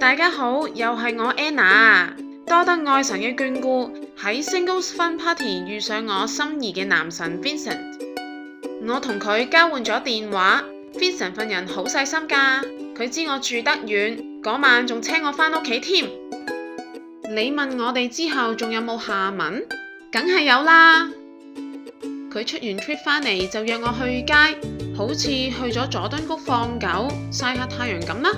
大家好，又係我 Anna，多得愛神嘅眷顧，喺 Singles Fun Party 遇上我心儀嘅男神 Vincent， 我同佢交換咗電話。Vincent 份人好細心㗎，佢知我住得遠，嗰晚仲車我返屋企添。你問我哋之後仲有冇下文？梗係有啦。佢出完 trip 返嚟就約我去街，好似去咗佐敦谷放狗，曬下太陽咁啦。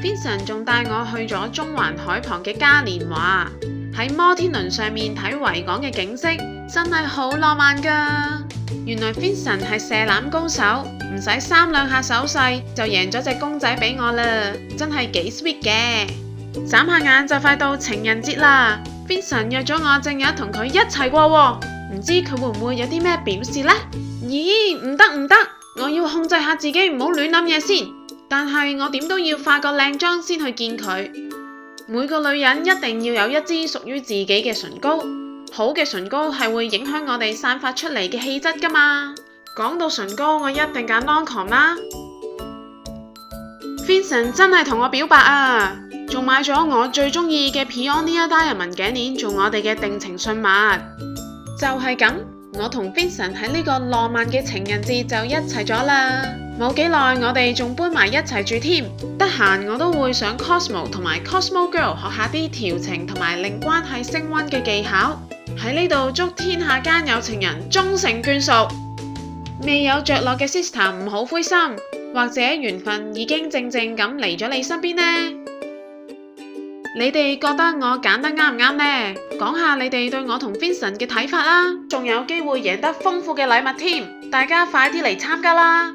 Vincent 仲帶我去咗中環海旁嘅嘉年華，喺摩天輪上面睇維港嘅景色，真係好浪漫㗎。原來 Vincent 係射籃高手，唔使3兩下手勢就贏咗隻公仔俾我啦，真係幾 sweet 嘅。眨下眼就快到情人節啦， Vincent 約咗我正日同佢一齊過喎，唔知佢會唔會有啲咩表示呢？咦，唔得，我要控制下自己唔好亂諗嘢先。但係我點都要化個靚妝先去見佢。每個女人一定要有一支屬於自己嘅唇膏，好嘅唇膏係會影響我哋散發出嚟嘅氣質㗎嘛。講到唇膏，我一定揀 Lancôme 啦。Vincent 真係同我表白啊，仲買咗我最中意嘅 Peonia Diamond 頸鏈做我哋嘅定情信物。就係咁，我同 Vincent 喺呢個浪漫嘅情人節就一齊咗啦。冇幾耐，我哋仲搬埋一齊住添。得閒我都會上 Cosmo 同埋 Cosmo Girl 學下啲調情同埋令關係升溫嘅技巧。喺呢度祝天下間有情人終成眷屬。未有着落嘅 Sister 唔好灰心，或者緣分已經靜靜咁嚟咗你身邊呢？你哋覺得我揀得啱唔啱呢？講下你哋對我同 Vincent 嘅睇法啦，仲有機會贏得豐富嘅禮物添，大家快啲嚟參加啦！